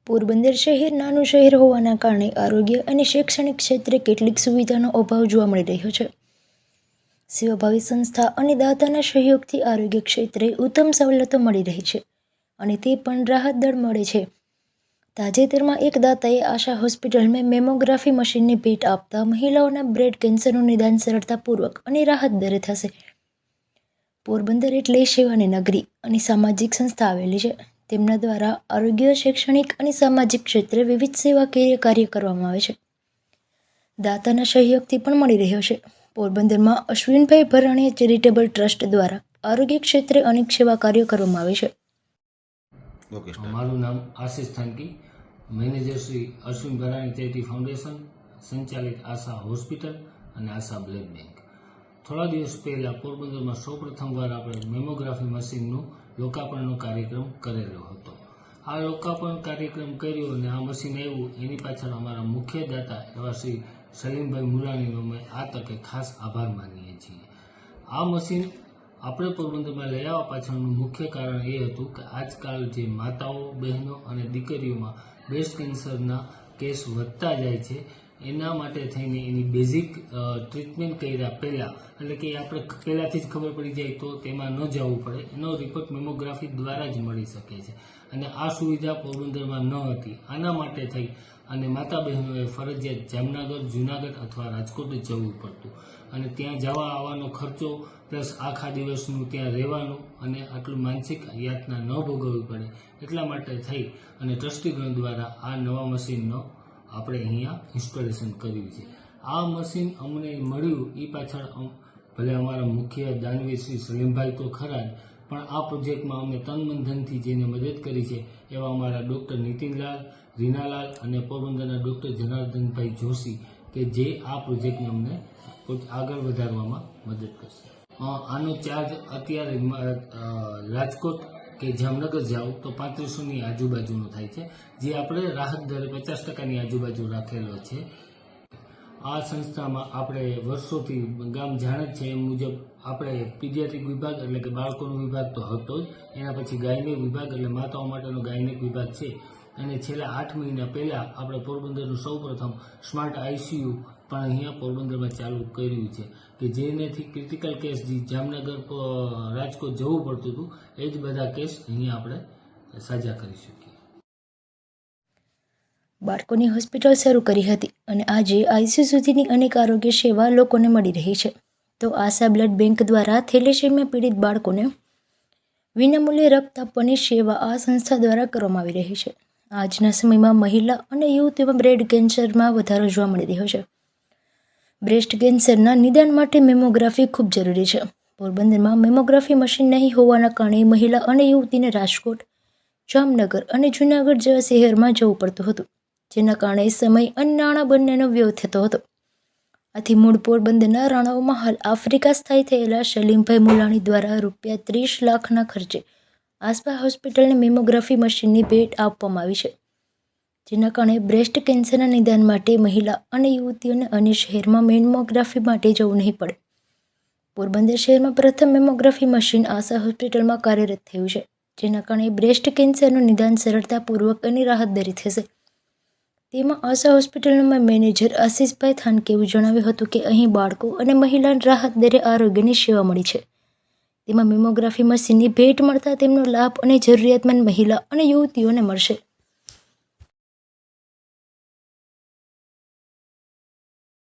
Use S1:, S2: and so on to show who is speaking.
S1: પોરબંદર શહેર નાનું શહેર હોવાના કારણે આરોગ્ય અને શૈક્ષણિક ક્ષેત્રે કેટલીક સુવિધાનો અભાવ જોવા મળી રહ્યો છે. સેવાભાવી સંસ્થા અને દાતાના સહયોગથી આરોગ્ય ક્ષેત્રે ઉત્તમ સવલતો મળી રહી છે અને તે પણ રાહત દર મળે છે. તાજેતરમાં એક દાતાએ આશા હોસ્પિટલમાં મેમોગ્રાફી મશીનની ભેટ આપતા મહિલાઓના બ્રેસ્ટ કેન્સરનું નિદાન સરળતાપૂર્વક અને રાહત દરે થશે. પોરબંદર એટલે સેવાની નગરી અને સામાજિક સંસ્થા આવેલી છે. તેમના દ્વારા આરોગ્ય, શૈક્ષણિક અને સામાજિક ક્ષેત્રે વિવિધ સેવાકીય કાર્ય કરવામાં આવે છે. દાતાના સહયોગથી પણ મળી રહ્યો છે. પોરબંદરમાં અશ્વિનભાઈ ભરાણીયા ચેરિટેબલ ટ્રસ્ટ દ્વારા આરોગ્ય ક્ષેત્રે અનેક સેવા કાર્યો કરવામાં આવે છે.
S2: મારું નામ Ashish Thanki, manager Shri Ashwin Bharani charity foundation, સંચાલિત આશા હોસ્પિટલ અને આશા બ્લડ બેંક. થોડા દિવસ પહેલા પોરબંદરમાં સૌપ્રથમવાર આપણે મેમોગ્રાફી મશીનનું લોકાર્પણનો કાર્યક્રમ કરેલો હતો. આ લોકાર્પણ કાર્યક્રમ કર્યો અને આ મશીન આવ્યું એની પાછળ અમારા મુખ્ય દાતા એવા શ્રી સલીમભાઈ મુલાણીનો અમે આ તકે ખાસ આભાર માનીએ છીએ. આ મશીન આપણે પોરબંદરમાં લઈ આવવા પાછળનું મુખ્ય કારણ એ હતું કે આજકાલ જે માતાઓ, બહેનો અને દીકરીઓમાં બ્રેસ્ટ કેન્સરના કેસ વધતા જાય છે, એના માટે થઈને એની બેઝિક ટ્રીટમેન્ટ કર્યા પહેલાં, એટલે કે આપણે પહેલાંથી જ ખબર પડી જાય તો તેમાં ન જવું પડે, એનો રિપોર્ટ મેમોગ્રાફી દ્વારા જ મળી શકે છે અને આ સુવિધા પોરબંદરમાં ન હતી. આના માટે થઈ અને માતા બહેનોએ ફરજિયાત જામનગર, જૂનાગઢ અથવા રાજકોટ જ જવું પડતું અને ત્યાં જવા આવવાનો ખર્ચો પ્લસ આખા દિવસનું ત્યાં રહેવાનું અને આટલું માનસિક યાતના ન ભોગવવી પડે, એટલા માટે થઈ અને ટ્રસ્ટીગણ દ્વારા આ નવા મશીનનો આપણે અહીંયા ઇન્સ્ટોલેશન કર્યું છે. આ મશીન અમને મળ્યું એ પાછળ ભલે અમારા મુખ્ય દાનવીર શ્રી સલીમભાઈ તો ખરા જ, પણ આ પ્રોજેક્ટમાં અમને તન મન ધનથી જેને મદદ કરી છે એવા અમારા ડૉક્ટર નીતિનલાલ, રીનાલાલ અને પોરબંદરના ડૉક્ટર જનાર્દનભાઈ જોશી કે જે આ પ્રોજેક્ટને અમને આગળ વધારવામાં મદદ કરશે. આનો ચાર્જ અત્યારે રાજકોટ કે જામનગર જાઓ તો 3500ની આજુબાજુનો થાય છે, જે આપણે રાહત દરે 50%ની આજુબાજુ રાખેલો છે. આ સંસ્થામાં આપણે વર્ષોથી ગામ જાણે જ છે એ મુજબ આપણે પીડિયાટ્રિક વિભાગ એટલે કે બાળકોનો વિભાગ તો હતો જ, એના પછી ગાયનિક વિભાગ એટલે માતાઓ માટેનો ગાયનિક વિભાગ છે અને છેલ્લા 8 મહિના પહેલાં આપણે પોરબંદરનું સૌપ્રથમ સ્માર્ટ આઈસીયુ પણ અહીંયા પોરબંદરમાં ચાલુ કર્યું છે કે જેનેથી ક્રિટિકલ કેસ જે જામનગર, રાજકોટ જવું પડતું હતું એ જ બધા કેસ અહીંયા આપણે સાજા કરી શકીએ.
S1: બાળકોની હોસ્પિટલ શરૂ કરી હતી અને આજે આઈસીયુ સુધીની અનેક આરોગ્ય સેવા લોકોને મળી રહી છે. તો આશા બ્લડ બેંક દ્વારા થેલેસેમિયા પીડિત બાળકોને વિનામૂલ્યે રક્ત આપવાની સેવા આ સંસ્થા દ્વારા કરવામાં આવી રહી છે. આજના સમયમાં મહિલા અને યુવતીઓમાં બ્રેસ્ટ કેન્સરમાં વધારો જોવા મળી રહ્યો છે. બ્રેસ્ટ કેન્સરના નિદાન માટે મેમોગ્રાફી ખૂબ જરૂરી છે. પોરબંદરમાં મેમોગ્રાફી મશીન નહીં હોવાના કારણે મહિલા અને યુવતીને રાજકોટ, જામનગર અને જૂનાગઢ જેવા શહેરમાં જવું પડતું હતું, જેના કારણે સમય અને નાણાં બંનેનો વ્યય થતો હતો. આથી મૂળ પોરબંદરના રાણાઓમાં હાલ આફ્રિકા સ્થાયી થયેલા સલીમભાઈ મુલાણી દ્વારા ₹30 લાખના ખર્ચે આશા હોસ્પિટલને મેમોગ્રાફી મશીનની ભેટ આપવામાં આવી છે, જેના કારણે બ્રેસ્ટ કેન્સરના નિદાન માટે મહિલા અને યુવતીઓને અન્ય શહેરમાં મેમોગ્રાફી માટે જવું નહીં પડે. પોરબંદર શહેરમાં પ્રથમ મેમોગ્રાફી મશીન આશા હોસ્પિટલમાં કાર્યરત થયું છે, જેના કારણે બ્રેસ્ટ કેન્સરનું નિદાન સરળતાપૂર્વક અને રાહત દરે થશે. તેમાં આશા હોસ્પિટલના મેનેજર આશિષભાઈ થાનકે એવું જણાવ્યું હતું કે અહીં બાળકો અને મહિલાને રાહત દરે આરોગ્યની સેવા મળી છે. તેમાં મેમોગ્રાફી મશીનની ભેટ મળતા તેમનો લાભ અને જરૂરિયાતમંદ મહિલા અને યુવતીઓને મળશે.